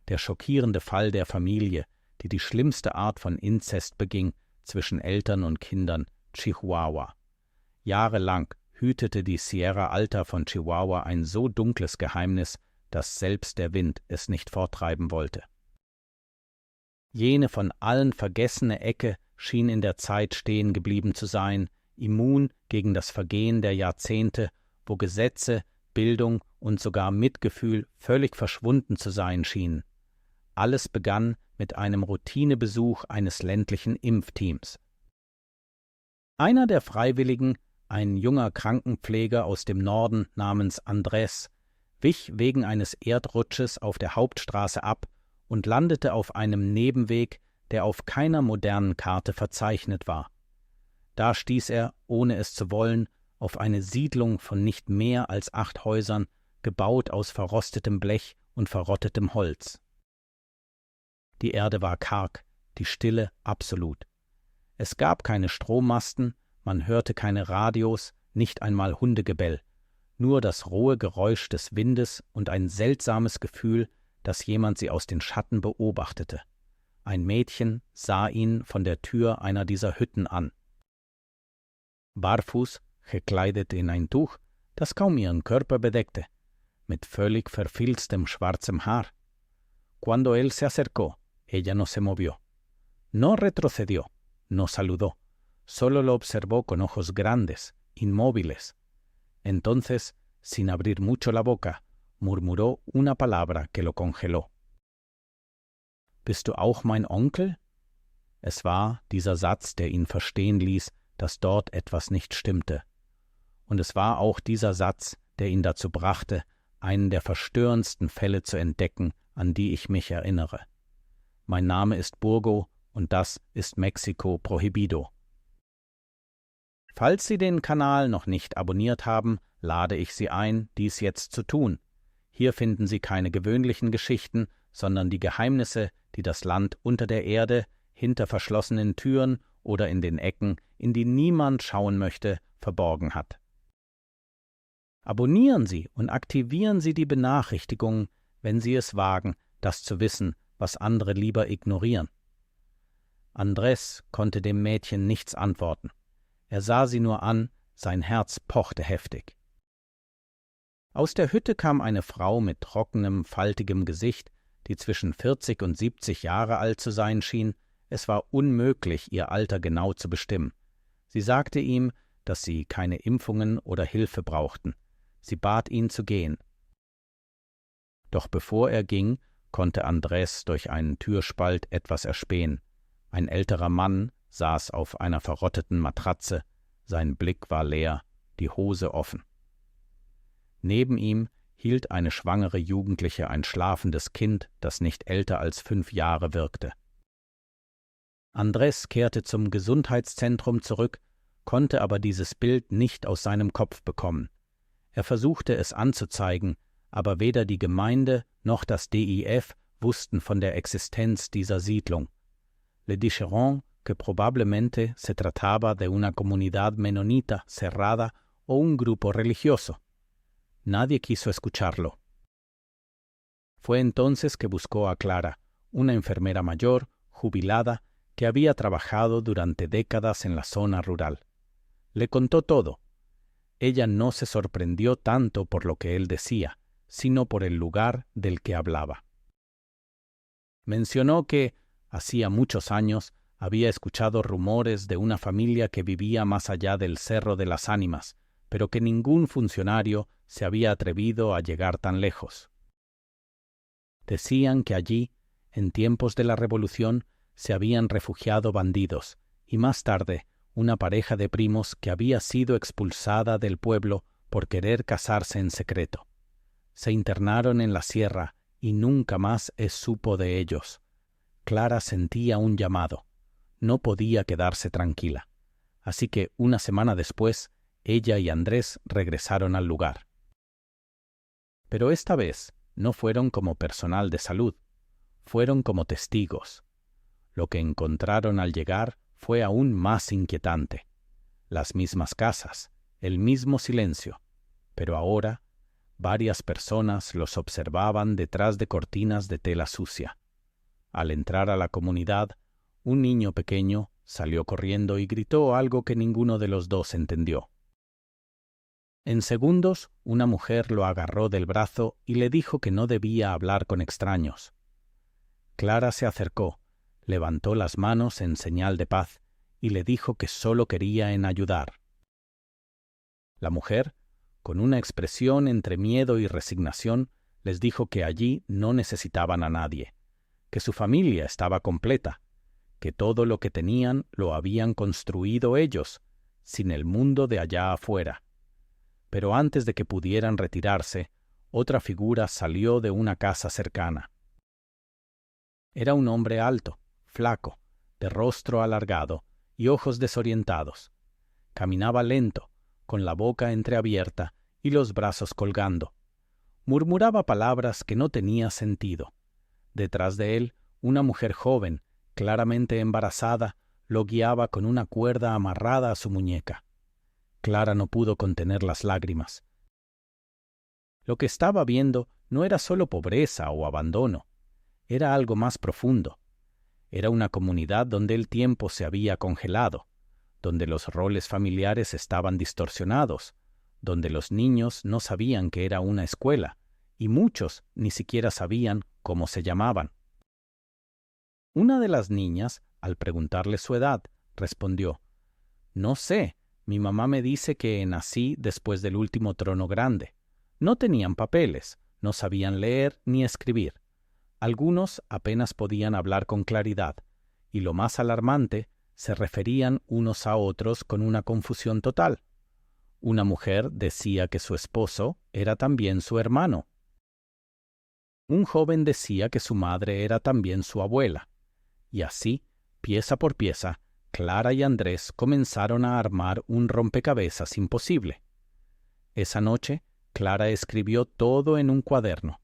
der schockierende Fall der Familie, die die schlimmste Art von Inzest beging zwischen Eltern und Kindern, Chihuahua. Jahrelang hütete die Sierra Alta von Chihuahua ein so dunkles Geheimnis, dass selbst der Wind es nicht forttreiben wollte. Jene von allen vergessene Ecke schien in der Zeit stehen geblieben zu sein, immun gegen das Vergehen der Jahrzehnte, wo Gesetze, Bildung und sogar Mitgefühl völlig verschwunden zu sein schienen. Alles begann mit einem Routinebesuch eines ländlichen Impfteams. Einer der Freiwilligen, ein junger Krankenpfleger aus dem Norden namens Andrés, wich wegen eines Erdrutsches auf der Hauptstraße ab und landete auf einem Nebenweg, der auf keiner modernen Karte verzeichnet war. Da stieß er, ohne es zu wollen, auf eine Siedlung von nicht mehr als 8 Häusern, gebaut aus verrostetem Blech und verrottetem Holz. Die Erde war karg, die Stille absolut. Es gab keine Strommasten, man hörte keine Radios, nicht einmal Hundegebell, nur das rohe Geräusch des Windes und ein seltsames Gefühl, dass jemand sie aus den Schatten beobachtete. Ein Mädchen sah ihn von der Tür einer dieser Hütten an. Barfuß, gekleidet in ein Tuch, das kaum ihren Körper bedeckte, mit völlig verfilztem schwarzem Haar. Cuando él se acercó, ella no se movió. No retrocedió, no saludó, solo lo observó con ojos grandes, inmóviles. Entonces, sin abrir mucho la boca, murmuró una palabra que lo congeló. »Bist du auch mein Onkel?« Es war dieser Satz, der ihn verstehen ließ, dass dort etwas nicht stimmte. Und es war auch dieser Satz, der ihn dazu brachte, einen der verstörendsten Fälle zu entdecken, an die ich mich erinnere. Mein Name ist Burgo und das ist Mexiko Prohibido. Falls Sie den Kanal noch nicht abonniert haben, lade ich Sie ein, dies jetzt zu tun. Hier finden Sie keine gewöhnlichen Geschichten, sondern die Geheimnisse, die das Land unter der Erde, hinter verschlossenen Türen oder in den Ecken, in die niemand schauen möchte, verborgen hat. Abonnieren Sie und aktivieren Sie die Benachrichtigungen, wenn Sie es wagen, das zu wissen, was andere lieber ignorieren. Andrés konnte dem Mädchen nichts antworten. Er sah sie nur an, sein Herz pochte heftig. Aus der Hütte kam eine Frau mit trockenem, faltigem Gesicht, die zwischen 40 und 70 Jahre alt zu sein schien. Es war unmöglich, ihr Alter genau zu bestimmen. Sie sagte ihm, dass sie keine Impfungen oder Hilfe brauchten. Sie bat ihn zu gehen. Doch bevor er ging, konnte Andrés durch einen Türspalt etwas erspähen. Ein älterer Mann saß auf einer verrotteten Matratze, sein Blick war leer, die Hose offen. Neben ihm hielt eine schwangere Jugendliche ein schlafendes Kind, das nicht älter als 5 Jahre wirkte. Andrés kehrte zum Gesundheitszentrum zurück, konnte aber dieses Bild nicht aus seinem Kopf bekommen. Er versuchte es anzuzeigen, aber weder die Gemeinde noch das DIF wussten von der Existenz dieser Siedlung. Le dijeron que probablemente se trataba de una comunidad menonita cerrada o un grupo religioso. Nadie quiso escucharlo. Fue entonces que buscó a Clara, una enfermera mayor, jubilada, que había trabajado durante décadas en la zona rural. Le contó todo. Ella no se sorprendió tanto por lo que él decía, sino por el lugar del que hablaba. Mencionó que, hacía muchos años, había escuchado rumores de una familia que vivía más allá del Cerro de las Ánimas, pero que ningún funcionario se había atrevido a llegar tan lejos. Decían que allí, en tiempos de la Revolución, se habían refugiado bandidos, y más tarde, una pareja de primos que había sido expulsada del pueblo por querer casarse en secreto. Se internaron en la sierra y nunca más supo de ellos. Clara sentía un llamado. No podía quedarse tranquila. Así que una semana después, ella y Andrés regresaron al lugar. Pero esta vez no fueron como personal de salud, fueron como testigos. Lo que encontraron al llegar fue aún más inquietante. Las mismas casas, el mismo silencio, pero ahora, varias personas los observaban detrás de cortinas de tela sucia. Al entrar a la comunidad, un niño pequeño salió corriendo y gritó algo que ninguno de los dos entendió. En segundos, una mujer lo agarró del brazo y le dijo que no debía hablar con extraños. Clara se acercó, levantó las manos en señal de paz y le dijo que solo quería en ayudar. La mujer, con una expresión entre miedo y resignación, les dijo que allí no necesitaban a nadie, que su familia estaba completa, que todo lo que tenían lo habían construido ellos, sin el mundo de allá afuera. Pero antes de que pudieran retirarse, otra figura salió de una casa cercana. Era un hombre alto, flaco, de rostro alargado y ojos desorientados. Caminaba lento, con la boca entreabierta y los brazos colgando. Murmuraba palabras que no tenían sentido. Detrás de él, una mujer joven, claramente embarazada, lo guiaba con una cuerda amarrada a su muñeca. Clara no pudo contener las lágrimas. Lo que estaba viendo no era solo pobreza o abandono, era algo más profundo. Era una comunidad donde el tiempo se había congelado, donde los roles familiares estaban distorsionados, donde los niños no sabían que era una escuela, y muchos ni siquiera sabían cómo se llamaban. Una de las niñas, al preguntarle su edad, respondió: «No sé, mi mamá me dice que nací después del último trono grande. No tenían papeles, no sabían leer ni escribir. Algunos apenas podían hablar con claridad, y lo más alarmante, se referían unos a otros con una confusión total. Una mujer decía que su esposo era también su hermano. Un joven decía que su madre era también su abuela. Y así, pieza por pieza, Clara y Andrés comenzaron a armar un rompecabezas imposible. Esa noche, Clara escribió todo en un cuaderno.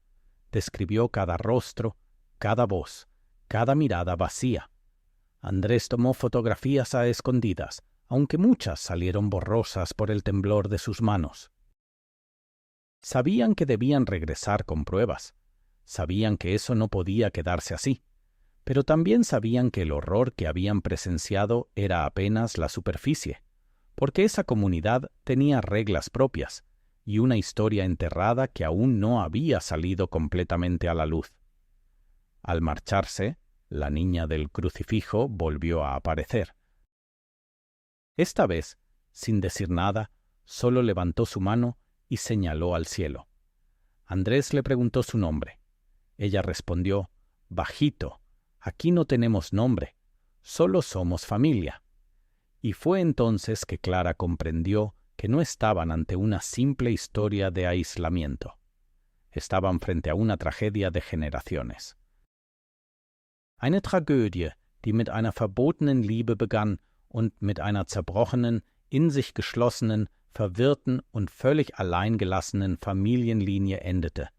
Describió cada rostro, cada voz, cada mirada vacía. Andrés tomó fotografías a escondidas, aunque muchas salieron borrosas por el temblor de sus manos. Sabían que debían regresar con pruebas. Sabían que eso no podía quedarse así. Pero también sabían que el horror que habían presenciado era apenas la superficie, porque esa comunidad tenía reglas propias y una historia enterrada que aún no había salido completamente a la luz. Al marcharse, la niña del crucifijo volvió a aparecer. Esta vez, sin decir nada, solo levantó su mano y señaló al cielo. Andrés le preguntó su nombre. Ella respondió: «Bajito, aquí no tenemos nombre, solo somos familia». Y fue entonces que Clara comprendió que no estaban ante una simple historia de aislamiento. Estaban frente a una tragedia de generaciones. Eine Tragödie, die mit einer verbotenen Liebe begann und mit einer zerbrochenen, in sich geschlossenen, verwirrten und völlig alleingelassenen Familienlinie endete.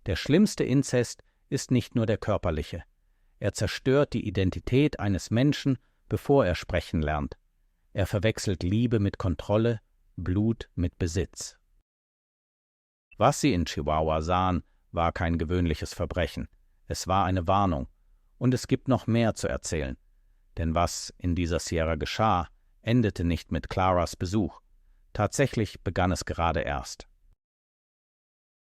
Der schlimmste Inzest ist nicht nur der körperliche. Er zerstört die Identität eines Menschen, bevor er sprechen lernt. Er verwechselt Liebe mit Kontrolle, Blut mit Besitz. Was sie in Chihuahua sahen, war kein gewöhnliches Verbrechen. Es war eine Warnung. Und es gibt noch mehr zu erzählen. Denn was in dieser Sierra geschah, endete nicht mit Claras Besuch. Tatsächlich begann es gerade erst.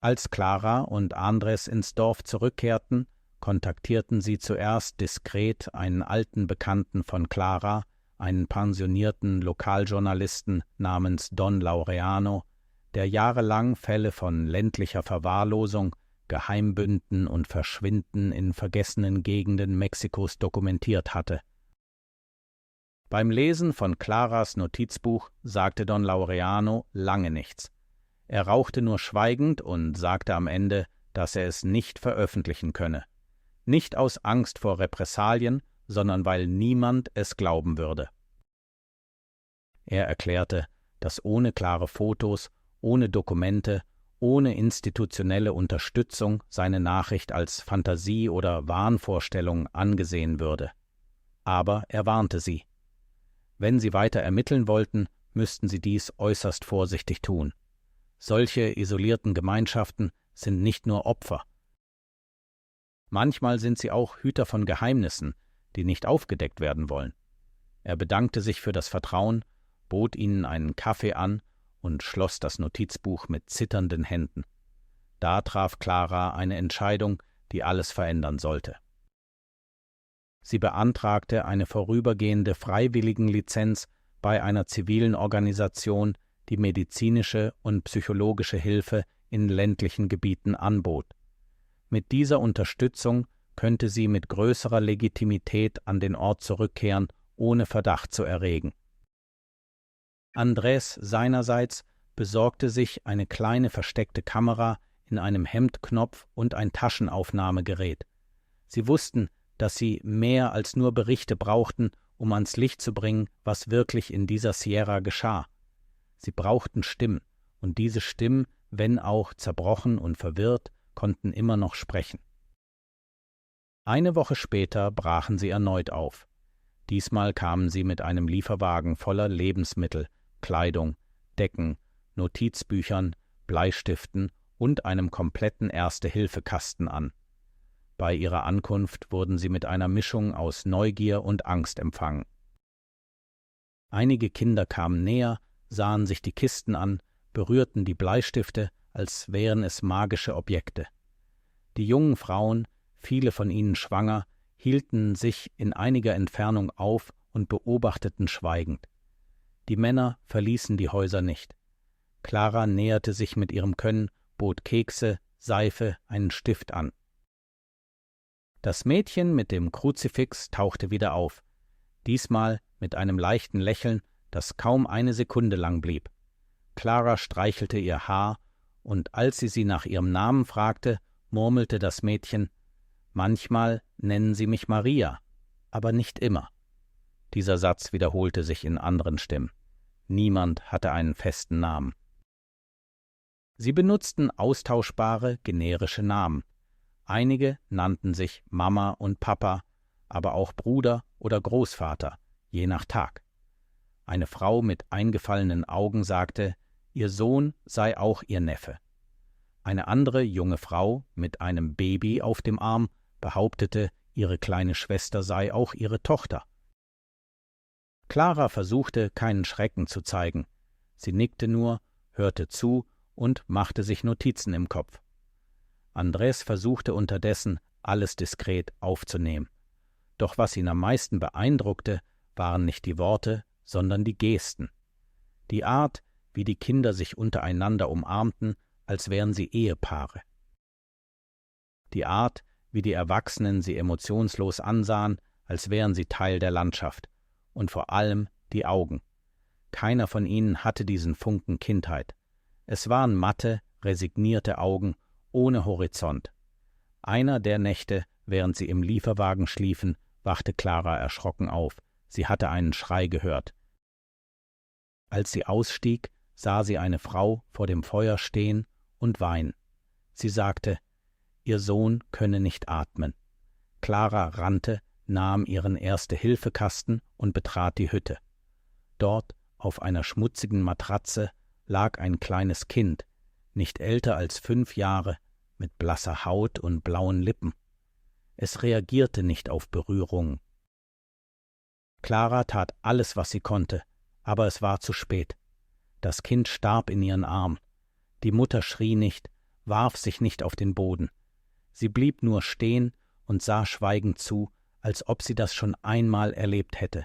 Als Clara und Andres ins Dorf zurückkehrten, kontaktierten sie zuerst diskret einen alten Bekannten von Clara, einen pensionierten Lokaljournalisten namens Don Laureano, der jahrelang Fälle von ländlicher Verwahrlosung, Geheimbünden und Verschwinden in vergessenen Gegenden Mexikos dokumentiert hatte. Beim Lesen von Claras Notizbuch sagte Don Laureano lange nichts. Er rauchte nur schweigend und sagte am Ende, dass er es nicht veröffentlichen könne. Nicht aus Angst vor Repressalien, sondern weil niemand es glauben würde. Er erklärte, dass ohne klare Fotos, ohne Dokumente, ohne institutionelle Unterstützung seine Nachricht als Fantasie oder Wahnvorstellung angesehen würde. Aber er warnte sie. Wenn sie weiter ermitteln wollten, müssten sie dies äußerst vorsichtig tun. Solche isolierten Gemeinschaften sind nicht nur Opfer. Manchmal sind sie auch Hüter von Geheimnissen, die nicht aufgedeckt werden wollen. Er bedankte sich für das Vertrauen, bot ihnen einen Kaffee an und schloss das Notizbuch mit zitternden Händen. Da traf Clara eine Entscheidung, die alles verändern sollte. Sie beantragte eine vorübergehende Freiwilligenlizenz bei einer zivilen Organisation, die medizinische und psychologische Hilfe in ländlichen Gebieten anbot. Mit dieser Unterstützung könnte sie mit größerer Legitimität an den Ort zurückkehren, ohne Verdacht zu erregen. Andrés seinerseits besorgte sich eine kleine versteckte Kamera in einem Hemdknopf und ein Taschenaufnahmegerät. Sie wussten, dass sie mehr als nur Berichte brauchten, um ans Licht zu bringen, was wirklich in dieser Sierra geschah. Sie brauchten Stimmen, und diese Stimmen, wenn auch zerbrochen und verwirrt, konnten immer noch sprechen. Eine Woche später brachen sie erneut auf. Diesmal kamen sie mit einem Lieferwagen voller Lebensmittel, Kleidung, Decken, Notizbüchern, Bleistiften und einem kompletten Erste-Hilfe-Kasten an. Bei ihrer Ankunft wurden sie mit einer Mischung aus Neugier und Angst empfangen. Einige Kinder kamen näher, sahen sich die Kisten an, berührten die Bleistifte, als wären es magische Objekte. Die jungen Frauen, viele von ihnen schwanger, hielten sich in einiger Entfernung auf und beobachteten schweigend. Die Männer verließen die Häuser nicht. Clara näherte sich mit ihrem Können, bot Kekse, Seife, einen Stift an. Das Mädchen mit dem Kruzifix tauchte wieder auf, diesmal mit einem leichten Lächeln, das kaum eine Sekunde lang blieb. Clara streichelte ihr Haar, und als sie nach ihrem Namen fragte, murmelte das Mädchen: »Manchmal nennen sie mich Maria, aber nicht immer.« Dieser Satz wiederholte sich in anderen Stimmen. Niemand hatte einen festen Namen. Sie benutzten austauschbare, generische Namen. Einige nannten sich Mama und Papa, aber auch Bruder oder Großvater, je nach Tag. Eine Frau mit eingefallenen Augen sagte, ihr Sohn sei auch ihr Neffe. Eine andere junge Frau mit einem Baby auf dem Arm behauptete, ihre kleine Schwester sei auch ihre Tochter. Clara versuchte, keinen Schrecken zu zeigen. Sie nickte nur, hörte zu und machte sich Notizen im Kopf. Andrés versuchte unterdessen, alles diskret aufzunehmen. Doch was ihn am meisten beeindruckte, waren nicht die Worte, sondern die Gesten. Die Art, wie die Kinder sich untereinander umarmten, als wären sie Ehepaare. Die Art, wie die Erwachsenen sie emotionslos ansahen, als wären sie Teil der Landschaft. Und vor allem die Augen. Keiner von ihnen hatte diesen Funken Kindheit. Es waren matte, resignierte Augen, ohne Horizont. Einer der Nächte, während sie im Lieferwagen schliefen, wachte Clara erschrocken auf. Sie hatte einen Schrei gehört. Als sie ausstieg, sah sie eine Frau vor dem Feuer stehen und weinen. Sie sagte, ihr Sohn könne nicht atmen. Clara rannte, nahm ihren Erste-Hilfe-Kasten und betrat die Hütte. Dort, auf einer schmutzigen Matratze, lag ein kleines Kind, nicht älter als 5 Jahre, mit blasser Haut und blauen Lippen. Es reagierte nicht auf Berührungen. Clara tat alles, was sie konnte, aber es war zu spät. Das Kind starb in ihren Armen. Die Mutter schrie nicht, warf sich nicht auf den Boden. Sie blieb nur stehen und sah schweigend zu, als ob sie das schon einmal erlebt hätte.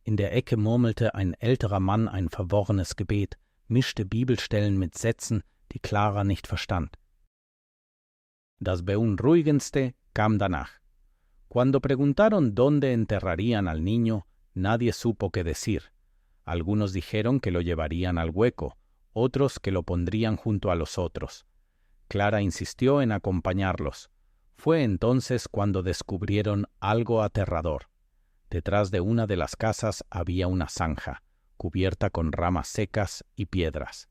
In der Ecke murmelte ein älterer Mann ein verworrenes Gebet, mischte Bibelstellen mit Sätzen, die Clara nicht verstand. Das beunruhigendste kam danach. Cuando preguntaron dónde enterrarían al niño, nadie supo qué decir. Algunos dijeron que lo llevarían al hueco, otros que lo pondrían junto a los otros. Clara insistió en acompañarlos. Fue entonces cuando descubrieron algo aterrador. Detrás de una de las casas había una zanja, cubierta con ramas secas y piedras.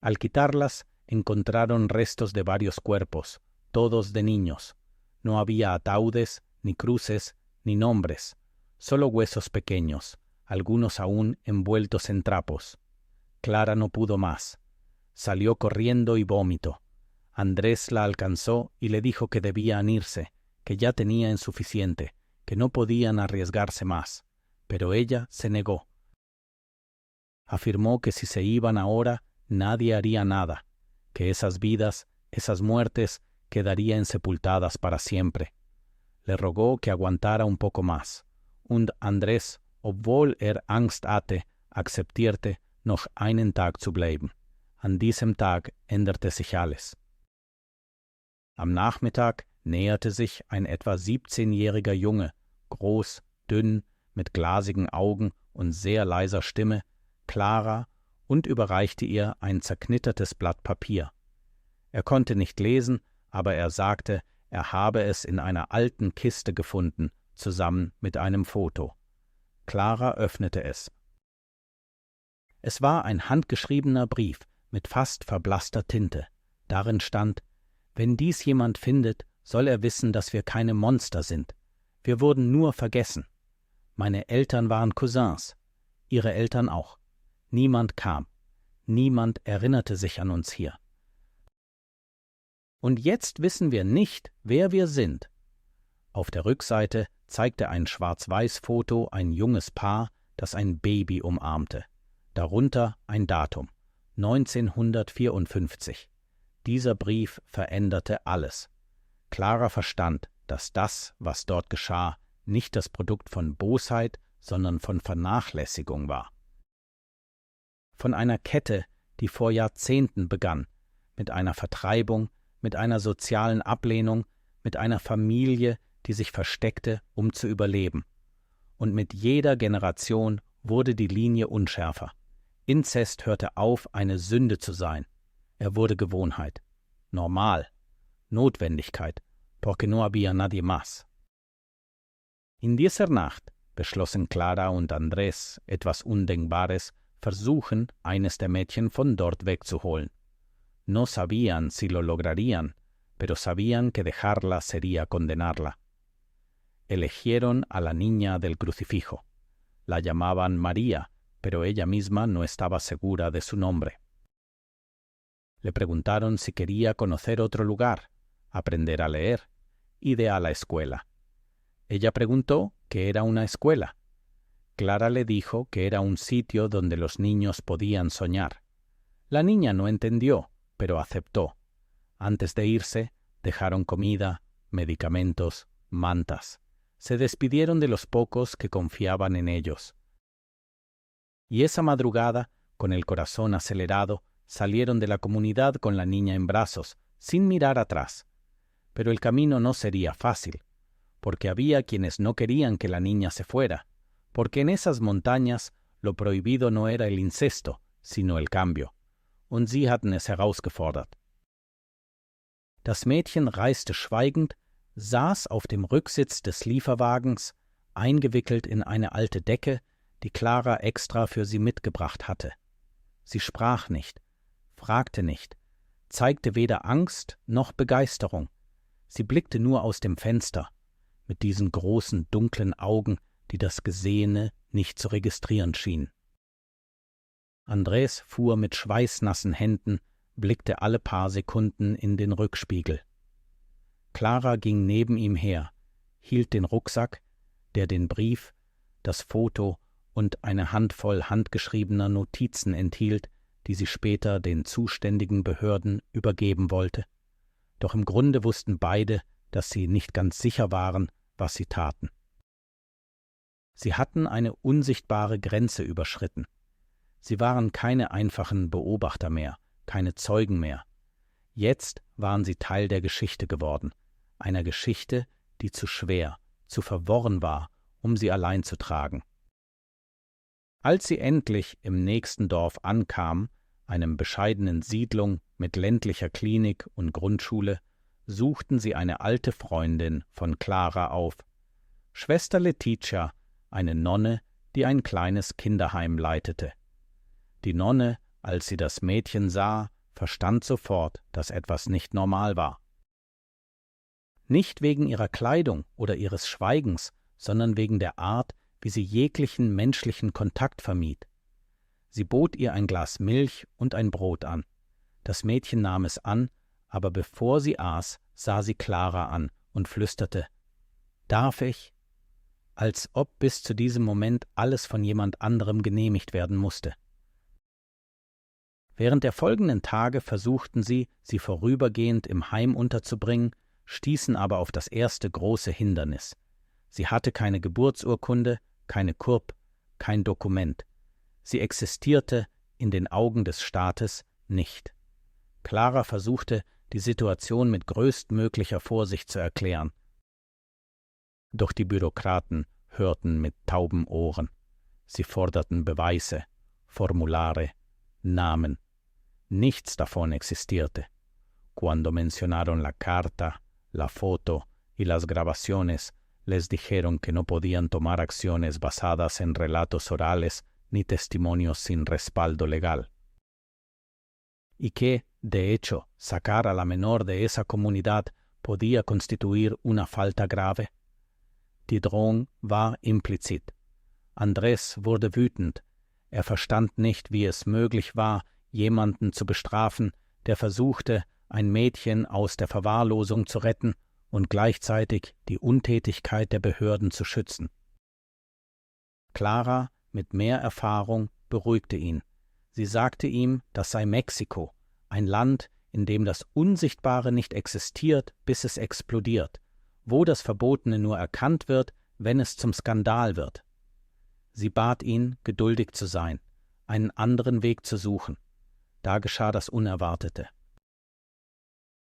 Al quitarlas, encontraron restos de varios cuerpos, todos de niños. No había ataúdes, ni cruces, ni nombres, solo huesos pequeños, algunos aún envueltos en trapos. Clara no pudo más. Salió corriendo y vómito. Andrés la alcanzó y le dijo que debían irse, que ya tenían suficiente, que no podían arriesgarse más. Pero ella se negó. Afirmó que si se iban ahora, nadie haría nada, que esas vidas, esas muertes, quedarían sepultadas para siempre. Le rogó que aguantara un poco más. Und Andrés, obwohl Angst hatte, akzeptierte, noch einen Tag zu bleiben. An diesem Tag änderte sich alles. Am Nachmittag näherte sich ein etwa 17-jähriger Junge, groß, dünn, mit glasigen Augen und sehr leiser Stimme, Clara, und überreichte ihr ein zerknittertes Blatt Papier. Er konnte nicht lesen, aber er sagte, er habe es in einer alten Kiste gefunden, zusammen mit einem Foto. Clara öffnete es. Es war ein handgeschriebener Brief mit fast verblasster Tinte. Darin stand: Wenn dies jemand findet, soll er wissen, dass wir keine Monster sind. Wir wurden nur vergessen. Meine Eltern waren Cousins, ihre Eltern auch. Niemand kam. Niemand erinnerte sich an uns hier. Und jetzt wissen wir nicht, wer wir sind. Auf der Rückseite zeigte ein Schwarz-Weiß-Foto ein junges Paar, das ein Baby umarmte. Darunter ein Datum: 1954. Dieser Brief veränderte alles. Clara verstand, dass das, was dort geschah, nicht das Produkt von Bosheit, sondern von Vernachlässigung war. Von einer Kette, die vor Jahrzehnten begann, mit einer Vertreibung, mit einer sozialen Ablehnung, mit einer Familie, die sich versteckte, um zu überleben. Und mit jeder Generation wurde die Linie unschärfer. Inzest hörte auf, eine Sünde zu sein. Er wurde Gewohnheit, normal, Notwendigkeit, porque no había nadie más. In dieser Nacht beschlossen Clara und Andrés etwas Undenkbares, versuchen, eines der Mädchen von dort wegzuholen. No sabían si lo lograrían, pero sabían que dejarla sería condenarla. Eligieron a la niña del crucifijo. La llamaban María, pero ella misma no estaba segura de su nombre. Le preguntaron si quería conocer otro lugar, aprender a leer, ir a la escuela. Ella preguntó qué era una escuela. Clara le dijo que era un sitio donde los niños podían soñar. La niña no entendió, pero aceptó. Antes de irse, dejaron comida, medicamentos, mantas. Se despidieron de los pocos que confiaban en ellos. Y esa madrugada, con el corazón acelerado, salieron de la comunidad con la niña en brazos, sin mirar atrás. Pero el camino no sería fácil, porque había quienes no querían que la niña se fuera, porque en esas montañas lo prohibido no era el incesto, sino el cambio. Und sie hatten es herausgefordert. Das Mädchen reiste schweigend, saß auf dem Rücksitz des Lieferwagens, eingewickelt in eine alte Decke, die Clara extra für sie mitgebracht hatte. Sie sprach nicht, fragte nicht, zeigte weder Angst noch Begeisterung. Sie blickte nur aus dem Fenster, mit diesen großen, dunklen Augen, die das Gesehene nicht zu registrieren schienen. Andrés fuhr mit schweißnassen Händen, blickte alle paar Sekunden in den Rückspiegel. Clara ging neben ihm her, hielt den Rucksack, der den Brief, das Foto und eine Handvoll handgeschriebener Notizen enthielt, die sie später den zuständigen Behörden übergeben wollte. Doch im Grunde wussten beide, dass sie nicht ganz sicher waren, was sie taten. Sie hatten eine unsichtbare Grenze überschritten. Sie waren keine einfachen Beobachter mehr, keine Zeugen mehr. Jetzt waren sie Teil der Geschichte geworden, einer Geschichte, die zu schwer, zu verworren war, um sie allein zu tragen. Als sie endlich im nächsten Dorf ankamen, einem bescheidenen Siedlung mit ländlicher Klinik und Grundschule, suchten sie eine alte Freundin von Clara auf, Schwester Letitia, eine Nonne, die ein kleines Kinderheim leitete. Die Nonne, als sie das Mädchen sah, verstand sofort, dass etwas nicht normal war. Nicht wegen ihrer Kleidung oder ihres Schweigens, sondern wegen der Art, wie sie jeglichen menschlichen Kontakt vermied. Sie bot ihr ein Glas Milch und ein Brot an. Das Mädchen nahm es an, aber bevor sie aß, sah sie Clara an und flüsterte: »Darf ich?« Als ob bis zu diesem Moment alles von jemand anderem genehmigt werden musste. Während der folgenden Tage versuchten sie vorübergehend im Heim unterzubringen, stießen aber auf das erste große Hindernis. Sie hatte keine Geburtsurkunde, keine KURP, kein Dokument. Sie existierte in den Augen des Staates nicht. Clara versuchte, die Situation mit größtmöglicher Vorsicht zu erklären. Doch die Bürokraten hörten mit tauben Ohren. Sie forderten Beweise, Formulare, Namen. Nichts davon existierte. Cuando mencionaron la carta, la foto y las grabaciones, les dijeron que no podían tomar acciones basadas en relatos orales ni testimonios sin respaldo legal. Y que, de hecho, sacar a la menor de esa comunidad podía constituir una falta grave. Die Drohung war implizit. Andrés wurde wütend. Er verstand nicht, wie es möglich war, jemanden zu bestrafen, der versuchte, ein Mädchen aus der Verwahrlosung zu retten und gleichzeitig die Untätigkeit der Behörden zu schützen. Clara, mit mehr Erfahrung, beruhigte ihn. Sie sagte ihm, das sei Mexiko, ein Land, in dem das Unsichtbare nicht existiert, bis es explodiert, wo das Verbotene nur erkannt wird, wenn es zum Skandal wird. Sie bat ihn, geduldig zu sein, einen anderen Weg zu suchen. Da geschah das Unerwartete.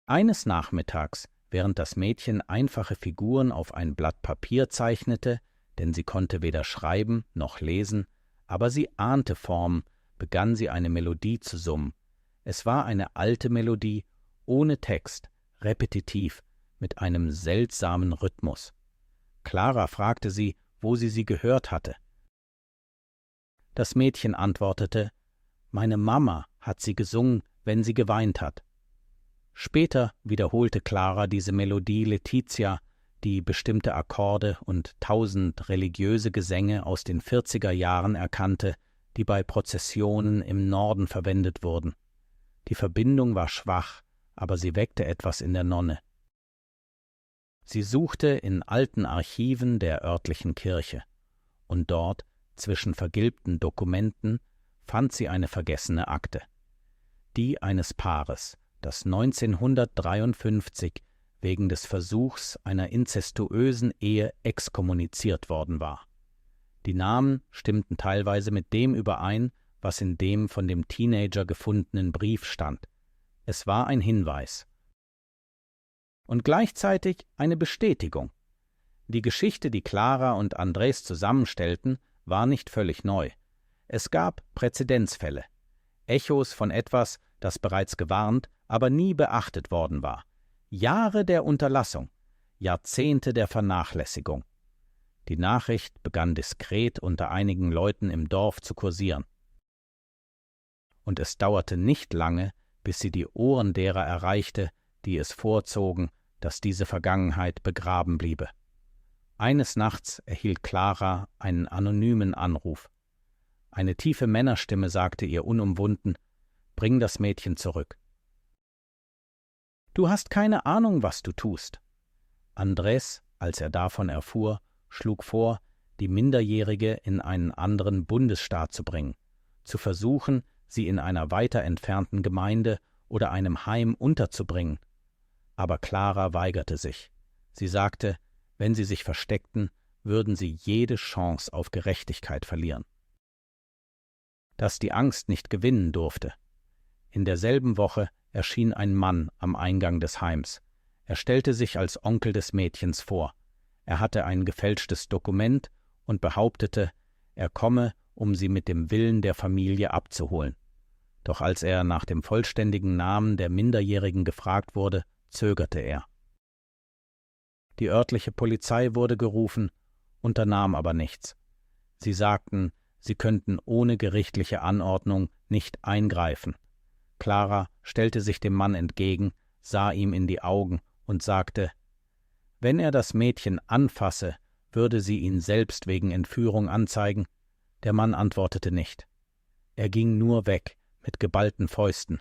Eines Nachmittags, während das Mädchen einfache Figuren auf ein Blatt Papier zeichnete, denn sie konnte weder schreiben noch lesen, aber sie ahnte Formen, begann sie eine Melodie zu summen. Es war eine alte Melodie, ohne Text, repetitiv, mit einem seltsamen Rhythmus. Clara fragte sie, wo sie gehört hatte. Das Mädchen antwortete: »Meine Mama hat sie gesungen, wenn sie geweint hat.« Später wiederholte Clara diese Melodie Letizia, die bestimmte Akkorde und 1000 religiöse Gesänge aus den 40er Jahren erkannte, die bei Prozessionen im Norden verwendet wurden. Die Verbindung war schwach, aber sie weckte etwas in der Nonne. Sie suchte in alten Archiven der örtlichen Kirche, und dort, zwischen vergilbten Dokumenten, fand sie eine vergessene Akte. Die eines Paares, das 1953 wegen des Versuchs einer inzestuösen Ehe exkommuniziert worden war. Die Namen stimmten teilweise mit dem überein, was in dem von dem Teenager gefundenen Brief stand. Es war ein Hinweis. Und gleichzeitig eine Bestätigung. Die Geschichte, die Clara und Andrés zusammenstellten, war nicht völlig neu. Es gab Präzedenzfälle, Echos von etwas, das bereits gewarnt, aber nie beachtet worden war. Jahre der Unterlassung, Jahrzehnte der Vernachlässigung. Die Nachricht begann diskret unter einigen Leuten im Dorf zu kursieren. Und es dauerte nicht lange, bis sie die Ohren derer erreichte, die es vorzogen, dass diese Vergangenheit begraben bliebe. Eines Nachts erhielt Clara einen anonymen Anruf. Eine tiefe Männerstimme sagte ihr unumwunden: »Bring das Mädchen zurück.« »Du hast keine Ahnung, was du tust.« Andrés, als er davon erfuhr, schlug vor, die Minderjährige in einen anderen Bundesstaat zu bringen, zu versuchen, sie in einer weiter entfernten Gemeinde oder einem Heim unterzubringen. Aber Clara weigerte sich. Sie sagte, wenn sie sich versteckten, würden sie jede Chance auf Gerechtigkeit verlieren. Dass die Angst nicht gewinnen durfte. In derselben Woche erschien ein Mann am Eingang des Heims. Er stellte sich als Onkel des Mädchens vor. Er hatte ein gefälschtes Dokument und behauptete, er komme, um sie mit dem Willen der Familie abzuholen. Doch als er nach dem vollständigen Namen der Minderjährigen gefragt wurde, zögerte er. Die örtliche Polizei wurde gerufen, unternahm aber nichts. Sie sagten, sie könnten ohne gerichtliche Anordnung nicht eingreifen. Clara stellte sich dem Mann entgegen, sah ihm in die Augen und sagte, wenn er das Mädchen anfasse, würde sie ihn selbst wegen Entführung anzeigen. Der Mann antwortete nicht. Er ging nur weg, mit geballten Fäusten.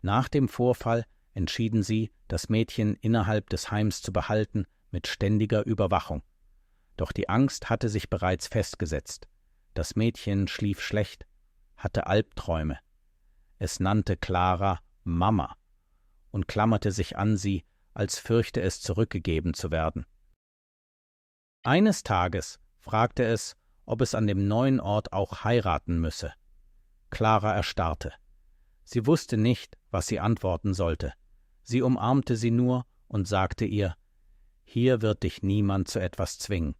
Nach dem Vorfall entschieden sie, das Mädchen innerhalb des Heims zu behalten, mit ständiger Überwachung. Doch die Angst hatte sich bereits festgesetzt. Das Mädchen schlief schlecht, hatte Albträume. Es nannte Clara Mama und klammerte sich an sie, als fürchte es zurückgegeben zu werden. Eines Tages fragte es, ob es an dem neuen Ort auch heiraten müsse. Clara erstarrte. Sie wusste nicht, was sie antworten sollte. Sie umarmte sie nur und sagte ihr: »Hier wird dich niemand zu etwas zwingen.«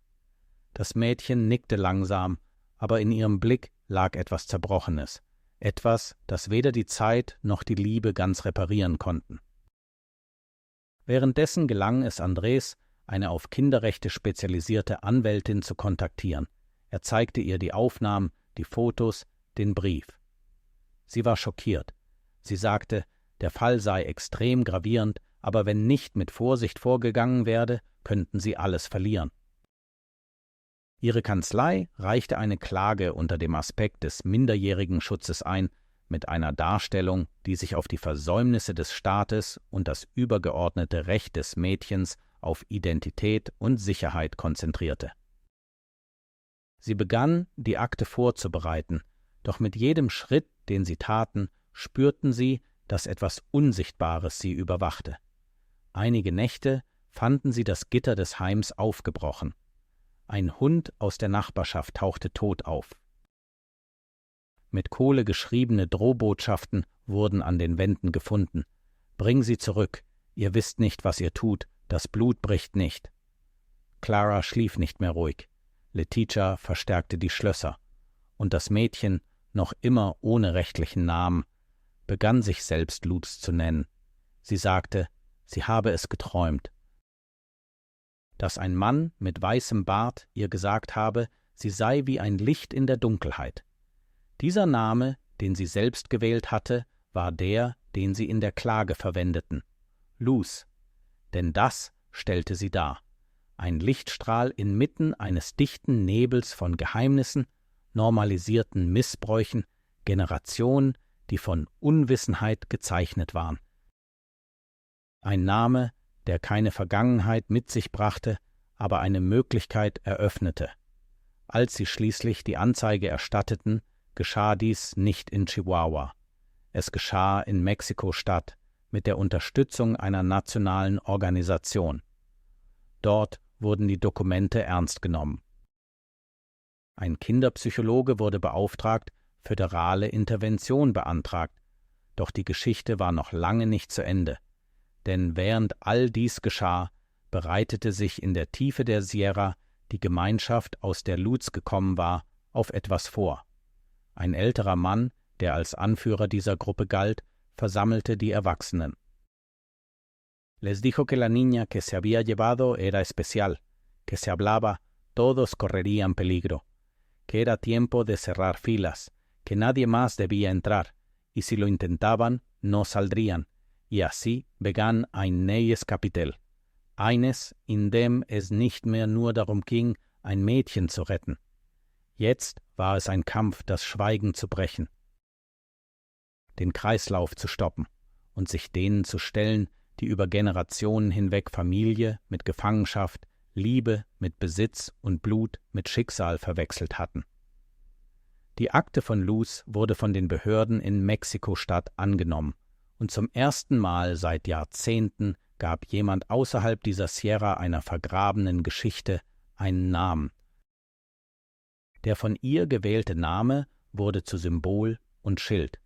Das Mädchen nickte langsam, aber in ihrem Blick lag etwas Zerbrochenes, etwas, das weder die Zeit noch die Liebe ganz reparieren konnten. Währenddessen gelang es Andrés, eine auf Kinderrechte spezialisierte Anwältin zu kontaktieren. Er zeigte ihr die Aufnahmen, die Fotos, den Brief. Sie war schockiert. Sie sagte, der Fall sei extrem gravierend, aber wenn nicht mit Vorsicht vorgegangen werde, könnten sie alles verlieren. Ihre Kanzlei reichte eine Klage unter dem Aspekt des Minderjährigenschutzes ein, mit einer Darstellung, die sich auf die Versäumnisse des Staates und das übergeordnete Recht des Mädchens auf Identität und Sicherheit konzentrierte. Sie begann, die Akte vorzubereiten, doch mit jedem Schritt, den sie taten, spürten sie, dass etwas Unsichtbares sie überwachte. Einige Nächte fanden sie das Gitter des Heims aufgebrochen. Ein Hund aus der Nachbarschaft tauchte tot auf. Mit Kohle geschriebene Drohbotschaften wurden an den Wänden gefunden. »Bring sie zurück, ihr wisst nicht, was ihr tut, das Blut bricht nicht.« Clara schlief nicht mehr ruhig. Leticia verstärkte die Schlösser. Und das Mädchen, noch immer ohne rechtlichen Namen, begann sich selbst Luz zu nennen. Sie sagte, sie habe es geträumt. Dass ein Mann mit weißem Bart ihr gesagt habe, sie sei wie ein Licht in der Dunkelheit. Dieser Name, den sie selbst gewählt hatte, war der, den sie in der Klage verwendeten. Luz. Denn das stellte sie dar. Ein Lichtstrahl inmitten eines dichten Nebels von Geheimnissen, normalisierten Missbräuchen, Generationen, die von Unwissenheit gezeichnet waren. Ein Name, der keine Vergangenheit mit sich brachte, aber eine Möglichkeit eröffnete. Als sie schließlich die Anzeige erstatteten, geschah dies nicht in Chihuahua. Es geschah in Mexiko-Stadt mit der Unterstützung einer nationalen Organisation. Dort wurden die Dokumente ernst genommen. Ein Kinderpsychologe wurde beauftragt, föderale Intervention beantragt, doch die Geschichte war noch lange nicht zu Ende. Denn während all dies geschah, bereitete sich in der Tiefe der Sierra die Gemeinschaft, aus der Luz gekommen war, auf etwas vor. Ein älterer Mann, der als Anführer dieser Gruppe galt, versammelte die Erwachsenen. Les dijo que la niña que se había llevado era especial, que se hablaba, todos correrían peligro, que era tiempo de cerrar filas, que nadie más debía entrar, y si lo intentaban, no saldrían, y así begann ein neues Kapitel. Eines, in dem es nicht mehr nur darum ging, ein Mädchen zu retten. Jetzt war es ein Kampf, das Schweigen zu brechen, den Kreislauf zu stoppen und sich denen zu stellen, die über Generationen hinweg Familie mit Gefangenschaft, Liebe mit Besitz und Blut mit Schicksal verwechselt hatten. Die Akte von Luz wurde von den Behörden in Mexiko-Stadt angenommen und zum ersten Mal seit Jahrzehnten gab jemand außerhalb dieser Sierra einer vergrabenen Geschichte einen Namen. Der von ihr gewählte Name wurde zu Symbol und Schild.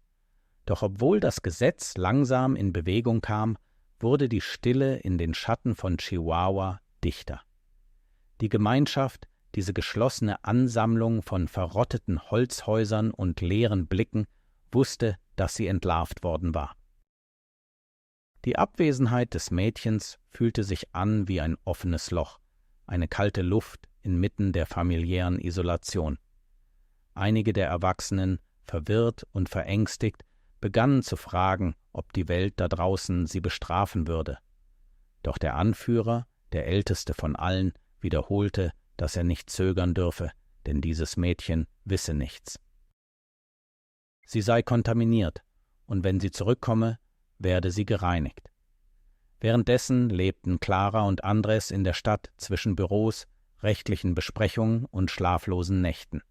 Doch obwohl das Gesetz langsam in Bewegung kam, wurde die Stille in den Schatten von Chihuahua dichter. Die Gemeinschaft, diese geschlossene Ansammlung von verrotteten Holzhäusern und leeren Blicken, wusste, dass sie entlarvt worden war. Die Abwesenheit des Mädchens fühlte sich an wie ein offenes Loch, eine kalte Luft inmitten der familiären Isolation. Einige der Erwachsenen, verwirrt und verängstigt, begannen zu fragen, ob die Welt da draußen sie bestrafen würde. Doch der Anführer, der älteste von allen, wiederholte, dass er nicht zögern dürfe, denn dieses Mädchen wisse nichts. Sie sei kontaminiert, und wenn sie zurückkomme, werde sie gereinigt. Währenddessen lebten Clara und Andres in der Stadt zwischen Büros, rechtlichen Besprechungen und schlaflosen Nächten.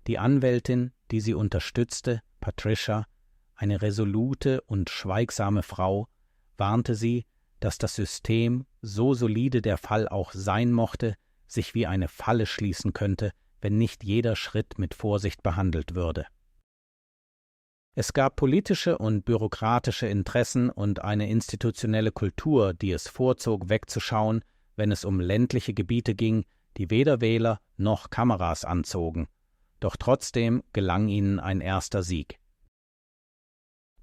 Die Anwältin, die sie unterstützte, Patricia, eine resolute und schweigsame Frau, warnte sie, dass das System, so solide der Fall auch sein mochte, sich wie eine Falle schließen könnte, wenn nicht jeder Schritt mit Vorsicht behandelt würde. Es gab politische und bürokratische Interessen und eine institutionelle Kultur, die es vorzog, wegzuschauen, wenn es um ländliche Gebiete ging, die weder Wähler noch Kameras anzogen. Doch trotzdem gelang ihnen ein erster Sieg.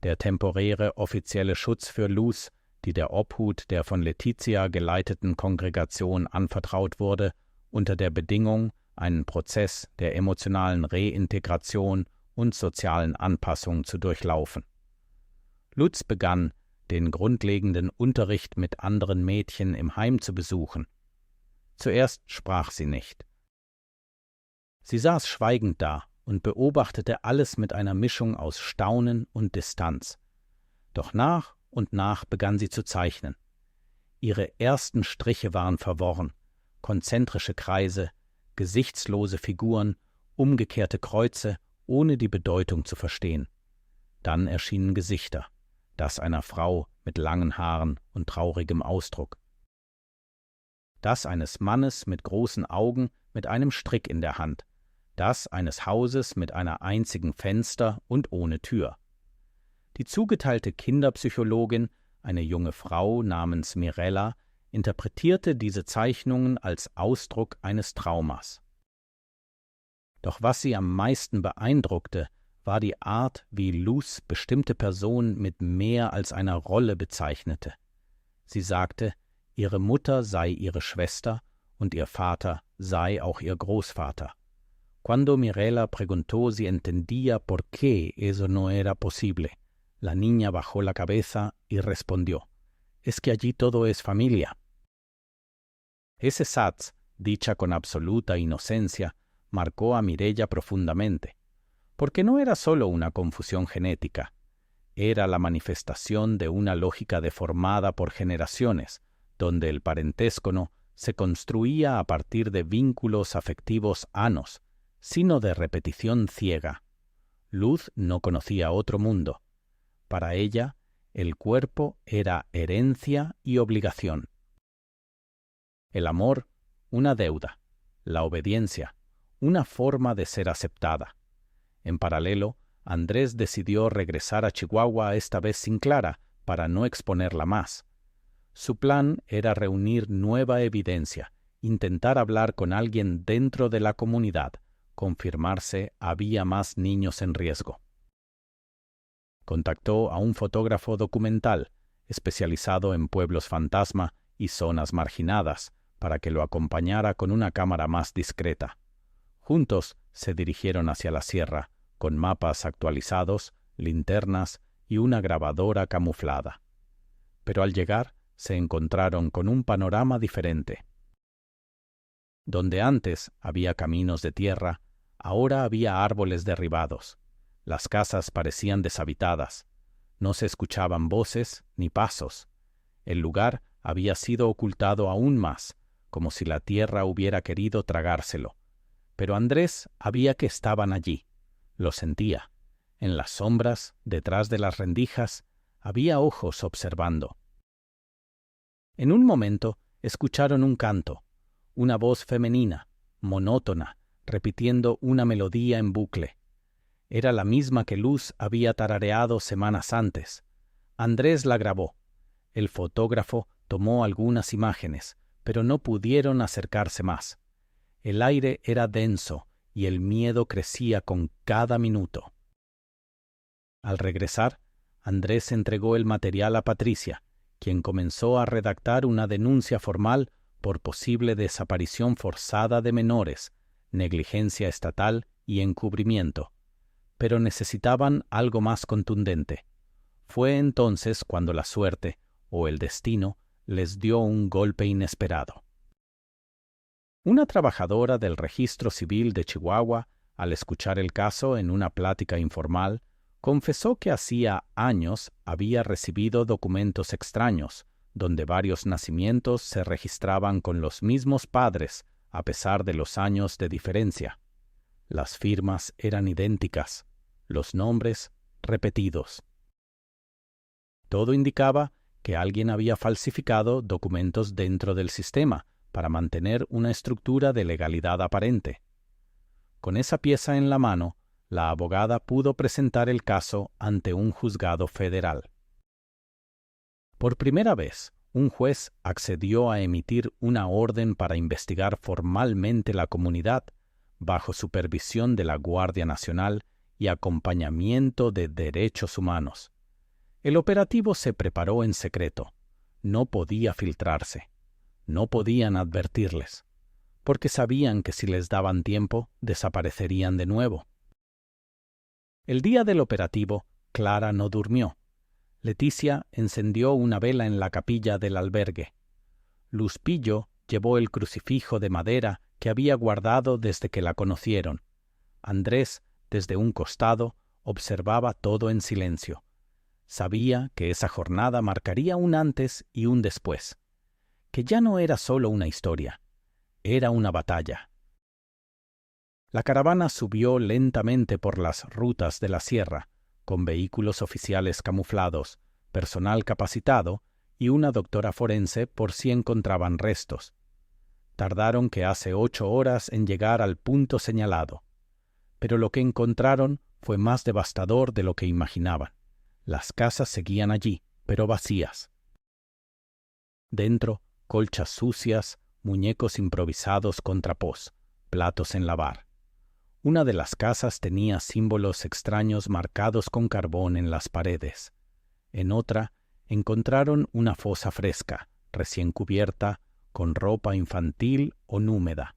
Der temporäre offizielle Schutz für Luz, die der Obhut der von Letizia geleiteten Kongregation anvertraut wurde, unter der Bedingung, einen Prozess der emotionalen Reintegration und sozialen Anpassung zu durchlaufen. Luz begann, den grundlegenden Unterricht mit anderen Mädchen im Heim zu besuchen. Zuerst sprach sie nicht. Sie saß schweigend da und beobachtete alles mit einer Mischung aus Staunen und Distanz. Doch nach und nach begann sie zu zeichnen. Ihre ersten Striche waren verworren, konzentrische Kreise, gesichtslose Figuren, umgekehrte Kreuze, ohne die Bedeutung zu verstehen. Dann erschienen Gesichter, das einer Frau mit langen Haaren und traurigem Ausdruck. Das eines Mannes mit großen Augen mit einem Strick in der Hand, das eines Hauses mit einer einzigen Fenster und ohne Tür. Die zugeteilte Kinderpsychologin, eine junge Frau namens Mirella, interpretierte diese Zeichnungen als Ausdruck eines Traumas. Doch was sie am meisten beeindruckte, war die Art, wie Luz bestimmte Personen mit mehr als einer Rolle bezeichnete. Sie sagte, ihre Mutter sei ihre Schwester und ihr Vater sei auch ihr Großvater. Cuando Mirella preguntó si entendía por qué eso no era posible, la niña bajó la cabeza y respondió, «Es que allí todo es familia». Ese satz, dicha con absoluta inocencia, marcó a Mireia profundamente, porque no era solo una confusión genética, era la manifestación de una lógica deformada por generaciones, donde el parentesco no se construía a partir de vínculos afectivos anos, sino de repetición ciega. Luz no conocía otro mundo. Para ella, el cuerpo era herencia y obligación. El amor, una deuda. La obediencia, una forma de ser aceptada. En paralelo, Andrés decidió regresar a Chihuahua esta vez sin Clara, para no exponerla más. Su plan era reunir nueva evidencia, intentar hablar con alguien dentro de la comunidad, confirmarse había más niños en riesgo. Contactó a un fotógrafo documental, especializado en pueblos fantasma y zonas marginadas, para que lo acompañara con una cámara más discreta. Juntos se dirigieron hacia la sierra, con mapas actualizados, linternas y una grabadora camuflada. Pero al llegar, se encontraron con un panorama diferente. Donde antes había caminos de tierra, ahora había árboles derribados. Las casas parecían deshabitadas. No se escuchaban voces ni pasos. El lugar había sido ocultado aún más, como si la tierra hubiera querido tragárselo. Pero Andrés sabía que estaban allí. Lo sentía. En las sombras, detrás de las rendijas, había ojos observando. En un momento escucharon un canto, una voz femenina, monótona, repitiendo una melodía en bucle. Era la misma que Luz había tarareado semanas antes. Andrés la grabó. El fotógrafo tomó algunas imágenes, pero no pudieron acercarse más. El aire era denso y el miedo crecía con cada minuto. Al regresar, Andrés entregó el material a Patricia, quien comenzó a redactar una denuncia formal por posible desaparición forzada de menores, negligencia estatal y encubrimiento. Pero necesitaban algo más contundente. Fue entonces cuando la suerte, o el destino, les dio un golpe inesperado. Una trabajadora del Registro Civil de Chihuahua, al escuchar el caso en una plática informal, Confesó que hacía años había recibido documentos extraños, donde varios nacimientos se registraban con los mismos padres, a pesar de los años de diferencia. Las firmas eran idénticas, los nombres repetidos. Todo indicaba que alguien había falsificado documentos dentro del sistema para mantener una estructura de legalidad aparente. Con esa pieza en la mano, la abogada pudo presentar el caso ante un juzgado federal. Por primera vez, un juez accedió a emitir una orden para investigar formalmente la comunidad, bajo supervisión de la Guardia Nacional y acompañamiento de derechos humanos. El operativo se preparó en secreto. No podía filtrarse. No podían advertirles, porque sabían que si les daban tiempo, desaparecerían de nuevo. El día del operativo, Clara no durmió. Leticia encendió una vela en la capilla del albergue. Luz Pillo llevó el crucifijo de madera que había guardado desde que la conocieron. Andrés, desde un costado, observaba todo en silencio. Sabía que esa jornada marcaría un antes y un después, que ya no era solo una historia, era una batalla. La caravana subió lentamente por las rutas de la sierra, con vehículos oficiales camuflados, personal capacitado y una doctora forense por si encontraban restos. Tardaron que hace 8 horas en llegar al punto señalado, pero lo que encontraron fue más devastador de lo que imaginaban. Las casas seguían allí, pero vacías. Dentro, colchas sucias, muñecos improvisados con trapos, platos en lavar. Una de las casas tenía símbolos extraños marcados con carbón en las paredes. En otra, encontraron una fosa fresca, recién cubierta, con ropa infantil o húmeda.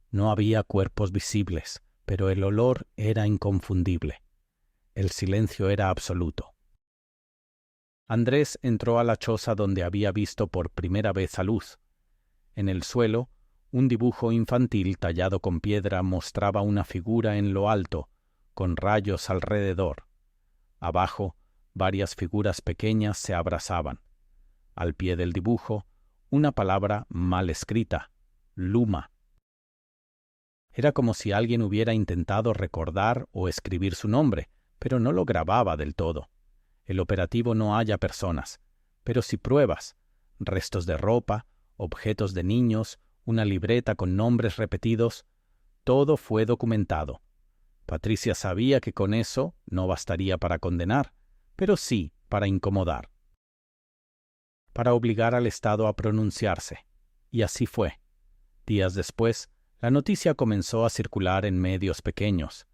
No había cuerpos visibles, pero el olor era inconfundible. El silencio era absoluto. Andrés entró a la choza donde había visto por primera vez a Luz. En el suelo, un dibujo infantil tallado con piedra mostraba una figura en lo alto, con rayos alrededor. Abajo, varias figuras pequeñas se abrazaban. Al pie del dibujo, una palabra mal escrita, Luma. Era como si alguien hubiera intentado recordar o escribir su nombre, pero no lo grababa del todo. El operativo no halla personas, pero sí pruebas, restos de ropa, objetos de niños, una libreta con nombres repetidos, todo fue documentado. Patricia sabía que con eso no bastaría para condenar, pero sí para incomodar. Para obligar al Estado a pronunciarse. Y así fue. Días después, la noticia comenzó a circular en medios pequeños.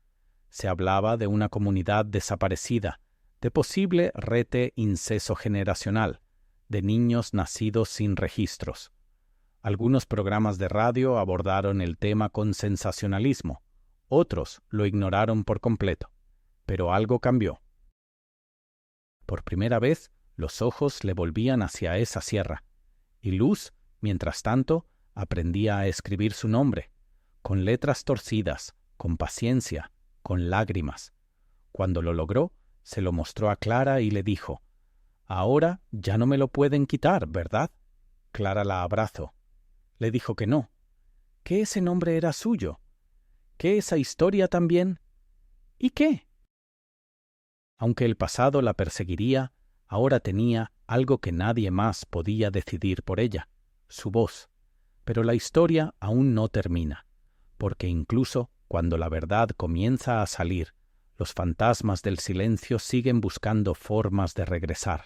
Se hablaba de una comunidad desaparecida, de posible rete inceso generacional, de niños nacidos sin registros. Algunos programas de radio abordaron el tema con sensacionalismo, otros lo ignoraron por completo, pero algo cambió. Por primera vez, los ojos le volvían hacia esa sierra, y Luz, mientras tanto, aprendía a escribir su nombre, con letras torcidas, con paciencia, con lágrimas. Cuando lo logró, se lo mostró a Clara y le dijo: «Ahora ya no me lo pueden quitar, ¿verdad?». Clara la abrazó. Le dijo que no, que ese nombre era suyo, que esa historia también. ¿Y qué? Aunque el pasado la perseguiría, ahora tenía algo que nadie más podía decidir por ella, su voz. Pero la historia aún no termina, porque incluso cuando la verdad comienza a salir, los fantasmas del silencio siguen buscando formas de regresar.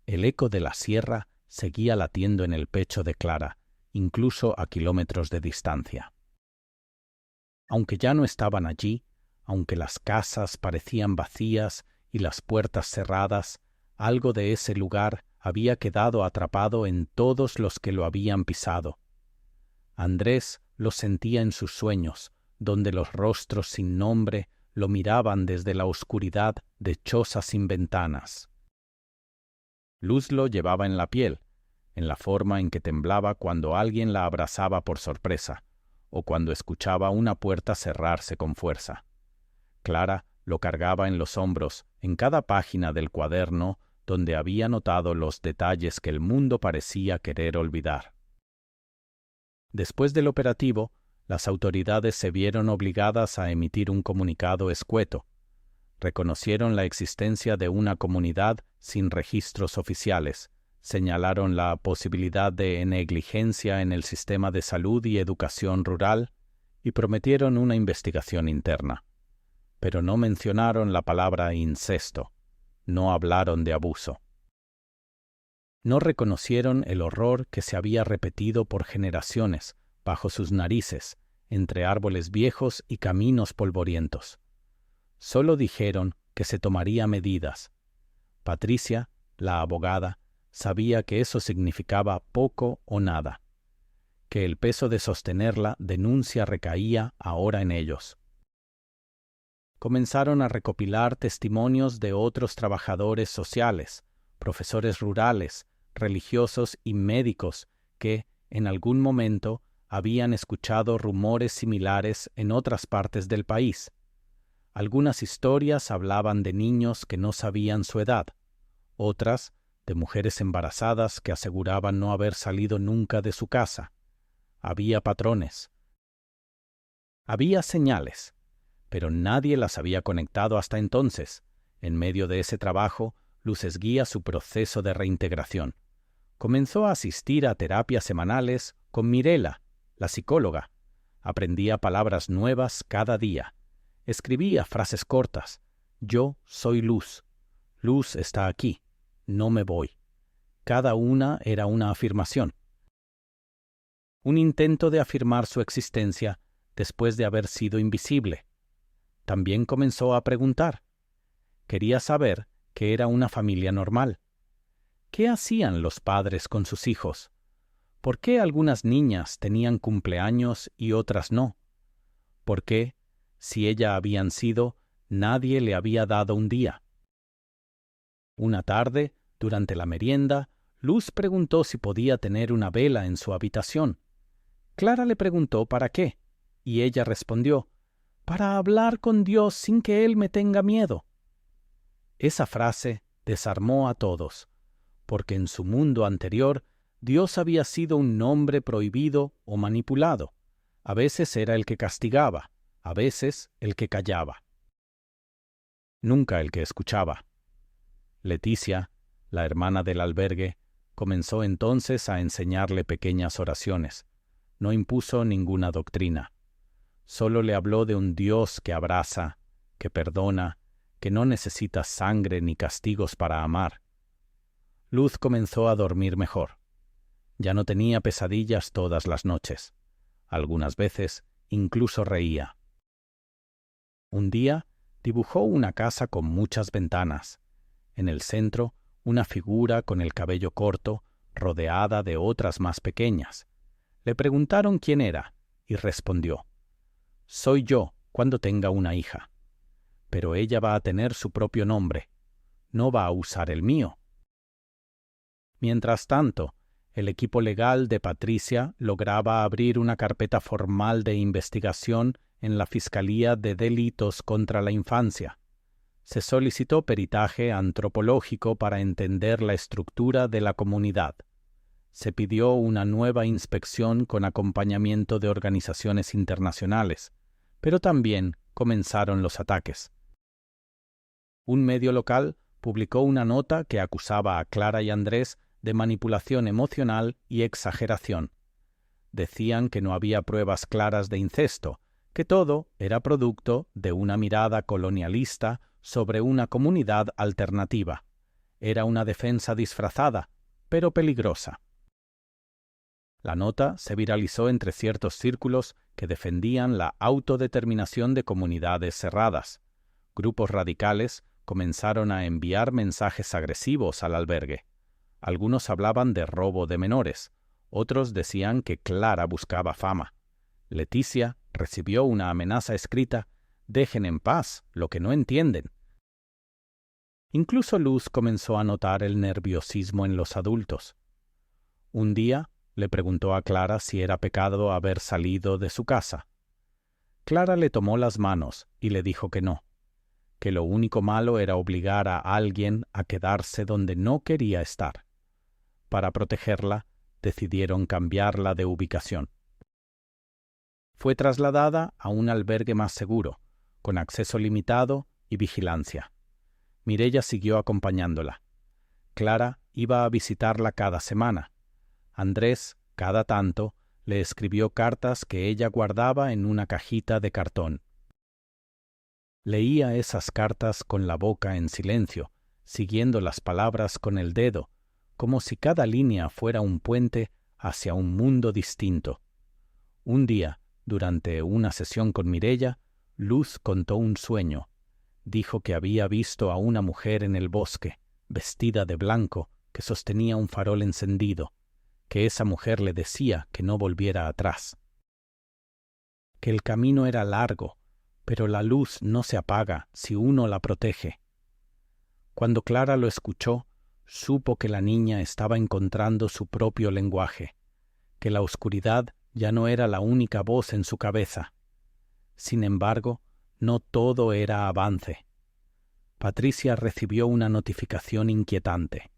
El eco de la sierra seguía latiendo en el pecho de Clara, incluso a kilómetros de distancia. Aunque ya no estaban allí, aunque las casas parecían vacías y las puertas cerradas, algo de ese lugar había quedado atrapado en todos los que lo habían pisado. Andrés lo sentía en sus sueños, donde los rostros sin nombre lo miraban desde la oscuridad de chozas sin ventanas. Luz lo llevaba en la piel, en la forma en que temblaba cuando alguien la abrazaba por sorpresa, o cuando escuchaba una puerta cerrarse con fuerza. Clara Lo cargaba en los hombros, en cada página del cuaderno donde había notado los detalles que el mundo parecía querer olvidar. Después del operativo, las autoridades se vieron obligadas a emitir un comunicado escueto. Reconocieron la existencia de una comunidad sin registros oficiales, señalaron la posibilidad de negligencia en el sistema de salud y educación rural y prometieron una investigación interna. Pero no mencionaron la palabra incesto, no hablaron de abuso. No reconocieron el horror que se había repetido por generaciones bajo sus narices, entre árboles viejos y caminos polvorientos. Solo dijeron que se tomaría medidas. Patricia, la abogada, sabía que eso significaba poco o nada, que el peso de sostener la denuncia recaía ahora en ellos. Comenzaron a recopilar testimonios de otros trabajadores sociales, profesores rurales, religiosos y médicos que, en algún momento, habían escuchado rumores similares en otras partes del país. Algunas historias hablaban de niños que no sabían su edad, otras de mujeres embarazadas que aseguraban no haber salido nunca de su casa. Había patrones. Había señales, pero nadie las había conectado hasta entonces. En medio de ese trabajo, Luz seguía su proceso de reintegración. Comenzó a asistir a terapias semanales con Mirela, la psicóloga. Aprendía palabras nuevas cada día. Escribía frases cortas. Yo soy Luz. Luz está aquí. No me voy. Cada una era una afirmación. Un intento de afirmar su existencia después de haber sido invisible. También comenzó a preguntar. Quería saber que era una familia normal. ¿Qué hacían los padres con sus hijos? ¿Por qué algunas niñas tenían cumpleaños y otras no? ¿Por qué, si ella habían sido, nadie le había dado un día? Una tarde, durante la merienda, Luz preguntó si podía tener una vela en su habitación. Clara le preguntó para qué, y ella respondió, para hablar con Dios sin que Él me tenga miedo. Esa frase desarmó a todos, porque en su mundo anterior Dios había sido un nombre prohibido o manipulado. A veces era el que castigaba, a veces el que callaba. Nunca el que escuchaba. Leticia, la hermana del albergue, comenzó entonces a enseñarle pequeñas oraciones. No impuso ninguna doctrina. Solo le habló de un Dios que abraza, que perdona, que no necesita sangre ni castigos para amar. Luz comenzó a dormir mejor. Ya no tenía pesadillas todas las noches. Algunas veces incluso reía. Un día dibujó una casa con muchas ventanas. En el centro, una figura con el cabello corto, rodeada de otras más pequeñas. Le preguntaron quién era, y respondió, «Soy yo cuando tenga una hija. Pero ella va a tener su propio nombre. No va a usar el mío». Mientras tanto, el equipo legal de Patricia lograba abrir una carpeta formal de investigación en la Fiscalía de Delitos contra la Infancia. Se solicitó peritaje antropológico para entender la estructura de la comunidad. Se pidió una nueva inspección con acompañamiento de organizaciones internacionales, pero también comenzaron los ataques. Un medio local publicó una nota que acusaba a Clara y Andrés de manipulación emocional y exageración. Decían que no había pruebas claras de incesto, que todo era producto de una mirada colonialista sobre una comunidad alternativa. Era una defensa disfrazada, pero peligrosa. La nota se viralizó entre ciertos círculos que defendían la autodeterminación de comunidades cerradas. Grupos radicales comenzaron a enviar mensajes agresivos al albergue. Algunos hablaban de robo de menores, otros decían que Clara buscaba fama. Leticia recibió una amenaza escrita, «Dejen en paz lo que no entienden». Incluso Luz comenzó a notar el nerviosismo en los adultos. Un día le preguntó a Clara si era pecado haber salido de su casa. Clara le tomó las manos y le dijo que no. que lo único malo era obligar a alguien a quedarse donde no quería estar. Para protegerla, decidieron cambiarla de ubicación. Fue trasladada a un albergue más seguro, con acceso limitado y vigilancia. Mireia siguió acompañándola. Clara iba a visitarla cada semana. Andrés, cada tanto, le escribió cartas que ella guardaba en una cajita de cartón. Leía esas cartas con la boca en silencio, siguiendo las palabras con el dedo, como si cada línea fuera un puente hacia un mundo distinto. Un día, durante una sesión con Mireia, Luz contó un sueño. Dijo que había visto a una mujer en el bosque, vestida de blanco, que sostenía un farol encendido, que esa mujer le decía que no volviera atrás. Que el camino era largo, pero la luz no se apaga si uno la protege. Cuando Clara lo escuchó, supo que la niña estaba encontrando su propio lenguaje, que la oscuridad ya no era la única voz en su cabeza. Sin embargo, no todo era avance. Patricia recibió una notificación inquietante.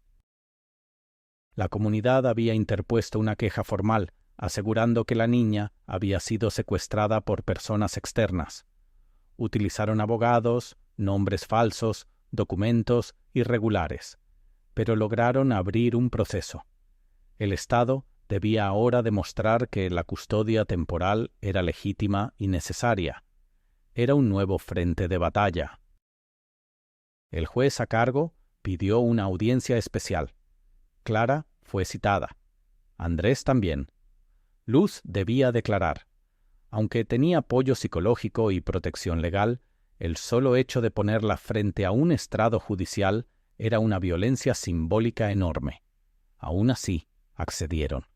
La comunidad había interpuesto una queja formal, asegurando que la niña había sido secuestrada por personas externas. Utilizaron abogados, nombres falsos, documentos irregulares, pero lograron abrir un proceso. El Estado debía ahora demostrar que la custodia temporal era legítima y necesaria. Era un nuevo frente de batalla. El juez a cargo pidió una audiencia especial. Clara fue citada. Andrés también. Luz debía declarar. Aunque tenía apoyo psicológico y protección legal, el solo hecho de ponerla frente a un estrado judicial era una violencia simbólica enorme. Aún así, accedieron,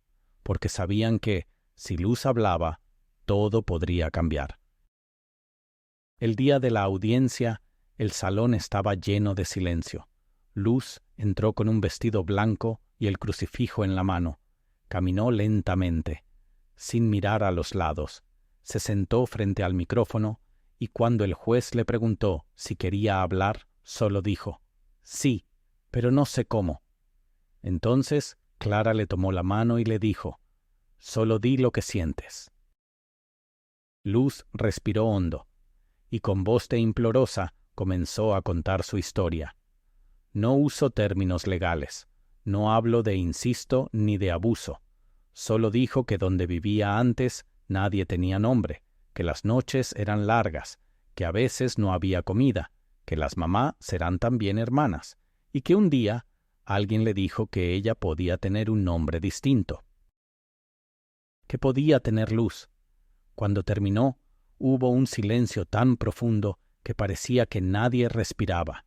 porque sabían que, si Luz hablaba, todo podría cambiar. El día de la audiencia, el salón estaba lleno de silencio. Luz entró con un vestido blanco y el crucifijo en la mano. Caminó lentamente, sin mirar a los lados. Se sentó frente al micrófono y cuando el juez le preguntó si quería hablar, solo dijo, «Sí, pero no sé cómo». Entonces Clara le tomó la mano y le dijo, «Solo di lo que sientes». Luz respiró hondo y con voz de implorosa comenzó a contar su historia. «No uso términos legales, no hablo de insisto ni de abuso. Solo dijo que donde vivía antes nadie tenía nombre, que las noches eran largas, que a veces no había comida, que las mamás serán también hermanas, y que un día alguien le dijo que ella podía tener un nombre distinto. Que podía tener Luz. Cuando terminó, hubo un silencio tan profundo que parecía que nadie respiraba.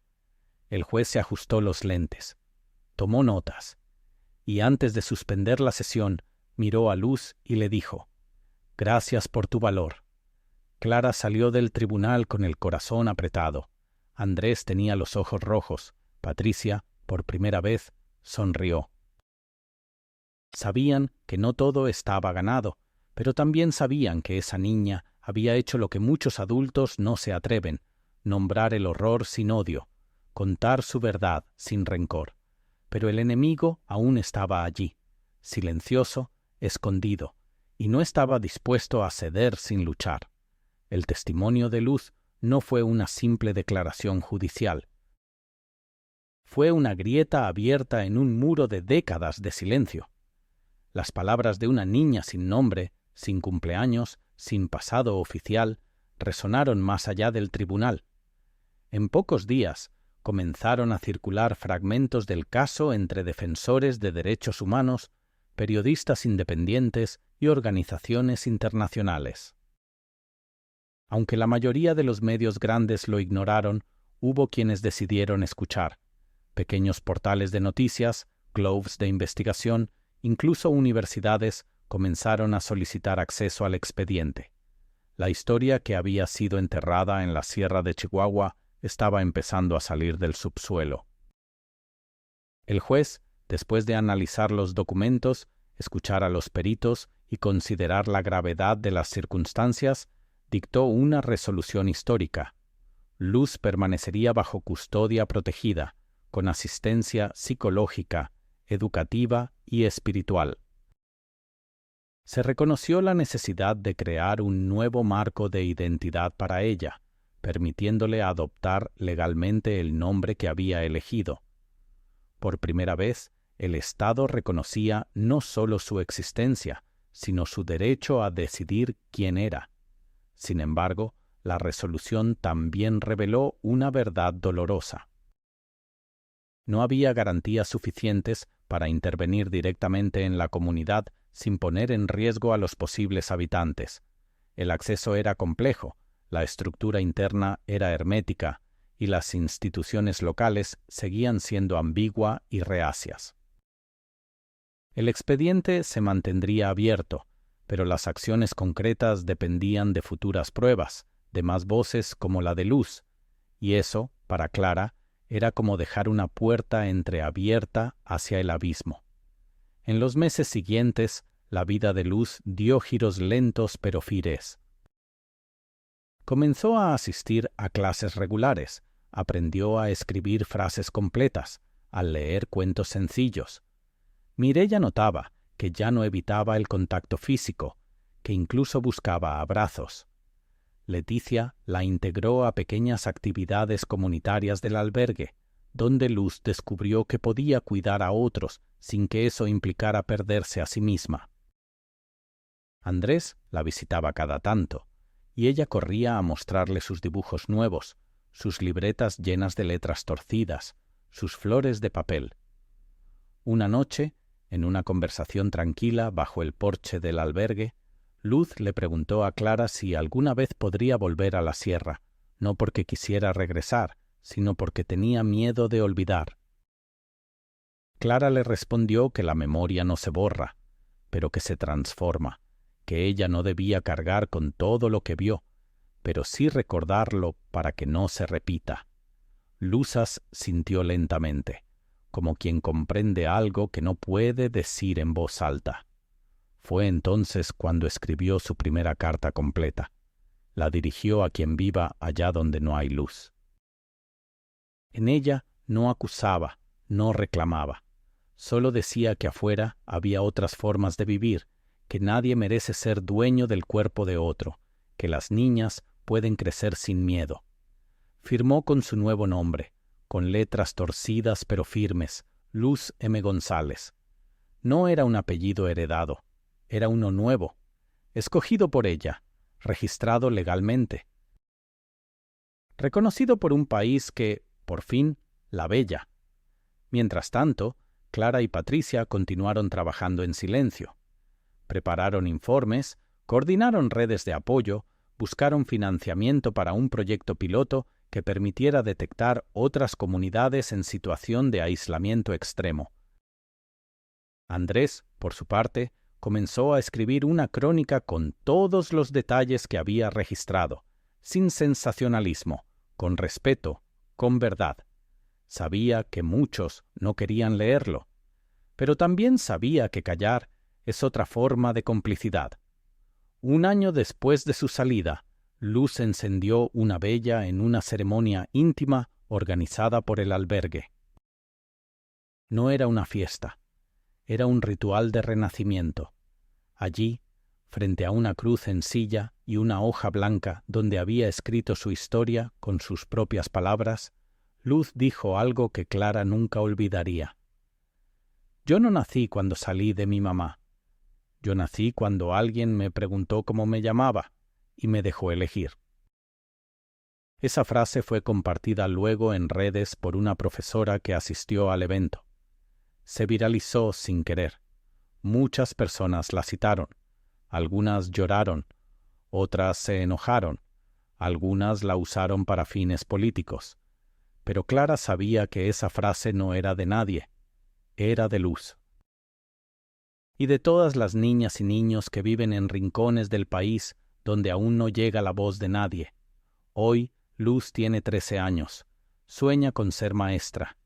El juez se ajustó los lentes, tomó notas, y antes de suspender la sesión, miró a Luz y le dijo, «Gracias por tu valor». Clara salió del tribunal con el corazón apretado. Andrés tenía los ojos rojos. Patricia, por primera vez, sonrió. Sabían que no todo estaba ganado, pero también sabían que esa niña había hecho lo que muchos adultos no se atreven, nombrar el horror sin odio, contar su verdad sin rencor. Pero el enemigo aún estaba allí, silencioso, escondido, y no estaba dispuesto a ceder sin luchar. El testimonio de Luz no fue una simple declaración judicial. Fue una grieta abierta en un muro de décadas de silencio. Las palabras de una niña sin nombre, sin cumpleaños, sin pasado oficial, resonaron más allá del tribunal. En pocos días comenzaron a circular fragmentos del caso entre defensores de derechos humanos, periodistas independientes y organizaciones internacionales. Aunque la mayoría de los medios grandes lo ignoraron, hubo quienes decidieron escuchar. Pequeños portales de noticias, clubs de investigación, incluso universidades comenzaron a solicitar acceso al expediente. La historia que había sido enterrada en la Sierra de Chihuahua estaba empezando a salir del subsuelo. El juez, después de analizar los documentos, escuchar a los peritos y considerar la gravedad de las circunstancias, dictó una resolución histórica. Luz permanecería bajo custodia protegida, con asistencia psicológica, educativa y espiritual. Se reconoció la necesidad de crear un nuevo marco de identidad para ella, permitiéndole adoptar legalmente el nombre que había elegido. Por primera vez, el Estado reconocía no solo su existencia, sino su derecho a decidir quién era. Sin embargo, la resolución también reveló una verdad dolorosa. No había garantías suficientes para intervenir directamente en la comunidad sin poner en riesgo a los posibles habitantes. El acceso era complejo, la estructura interna era hermética y las instituciones locales seguían siendo ambigua y reacias. El expediente se mantendría abierto, pero las acciones concretas dependían de futuras pruebas, de más voces como la de Luz, y eso, para Clara, era como dejar una puerta entreabierta hacia el abismo. En los meses siguientes, la vida de Luz dio giros lentos pero firmes. Comenzó a asistir a clases regulares, aprendió a escribir frases completas, a leer cuentos sencillos. Mireia notaba que ya no evitaba el contacto físico, que incluso buscaba abrazos. Leticia la integró a pequeñas actividades comunitarias del albergue, donde Luz descubrió que podía cuidar a otros sin que eso implicara perderse a sí misma. Andrés la visitaba cada tanto, y ella corría a mostrarle sus dibujos nuevos, sus libretas llenas de letras torcidas, sus flores de papel. Una noche, en una conversación tranquila bajo el porche del albergue, Luz le preguntó a Clara si alguna vez podría volver a la sierra, no porque quisiera regresar, sino porque tenía miedo de olvidar. Clara le respondió que la memoria no se borra, pero que se transforma, que ella no debía cargar con todo lo que vio, pero sí recordarlo para que no se repita. Luzas sintió lentamente, como quien comprende algo que no puede decir en voz alta. Fue entonces cuando escribió su primera carta completa. La dirigió a quien viva allá donde no hay luz. En ella no acusaba, no reclamaba. Solo decía que afuera había otras formas de vivir, que nadie merece ser dueño del cuerpo de otro, que las niñas pueden crecer sin miedo. Firmó con su nuevo nombre, con letras torcidas pero firmes, Luz M. González. No era un apellido heredado, era uno nuevo, escogido por ella, registrado legalmente. Reconocido por un país que, por fin, la bella. Mientras tanto, Clara y Patricia continuaron trabajando en silencio. Prepararon informes, coordinaron redes de apoyo, buscaron financiamiento para un proyecto piloto que permitiera detectar otras comunidades en situación de aislamiento extremo. Andrés, por su parte, comenzó a escribir una crónica con todos los detalles que había registrado, sin sensacionalismo, con respeto, con verdad. Sabía que muchos no querían leerlo, pero también sabía que callar es otra forma de complicidad. Un año después de su salida, Luz encendió una vela en una ceremonia íntima organizada por el albergue. No era una fiesta, era un ritual de renacimiento. Allí, frente a una cruz sencilla y una hoja blanca donde había escrito su historia con sus propias palabras, Luz dijo algo que Clara nunca olvidaría. Yo no nací cuando salí de mi mamá. Yo nací cuando alguien me preguntó cómo me llamaba y me dejó elegir. Esa frase fue compartida luego en redes por una profesora que asistió al evento. Se viralizó sin querer. Muchas personas la citaron. Algunas lloraron, otras se enojaron, algunas la usaron para fines políticos. Pero Clara sabía que esa frase no era de nadie, era de Luz. Y de todas las niñas y niños que viven en rincones del país donde aún no llega la voz de nadie. Hoy, Luz tiene 13 años, sueña con ser maestra.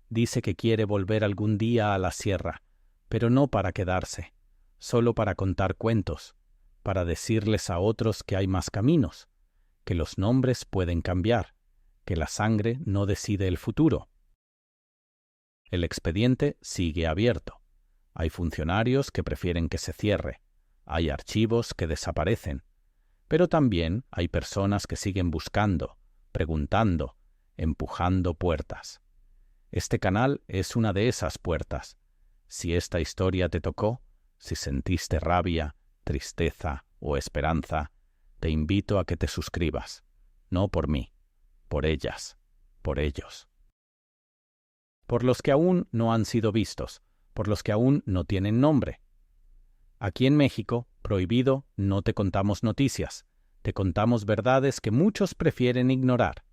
Dice que quiere volver algún día a la sierra, pero no para quedarse, solo para contar cuentos, para decirles a otros que hay más caminos, que los nombres pueden cambiar, que la sangre no decide el futuro. El expediente sigue abierto. Hay funcionarios que prefieren que se cierre. Hay archivos que desaparecen. Pero también hay personas que siguen buscando, preguntando, empujando puertas. Este canal es una de esas puertas. Si esta historia te tocó, si sentiste rabia, tristeza o esperanza, te invito a que te suscribas. No por mí, por ellas, por ellos. Por los que aún no han sido vistos, por los que aún no tienen nombre. Aquí en México, prohibido, no te contamos noticias. Te contamos verdades que muchos prefieren ignorar.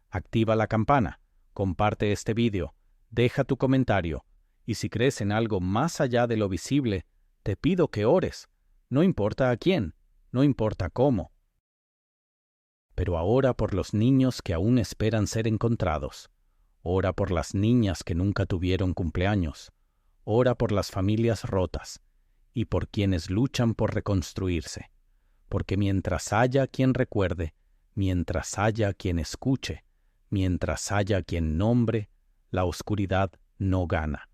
Activa la campana, comparte este vídeo, deja tu comentario, y si crees en algo más allá de lo visible, te pido que ores. No importa a quién, no importa cómo. Pero ahora por los niños que aún esperan ser encontrados. Ora por las niñas que nunca tuvieron cumpleaños. Ora por las familias rotas y por quienes luchan por reconstruirse. Porque mientras haya quien recuerde, mientras haya quien escuche, mientras haya quien nombre, la oscuridad no gana.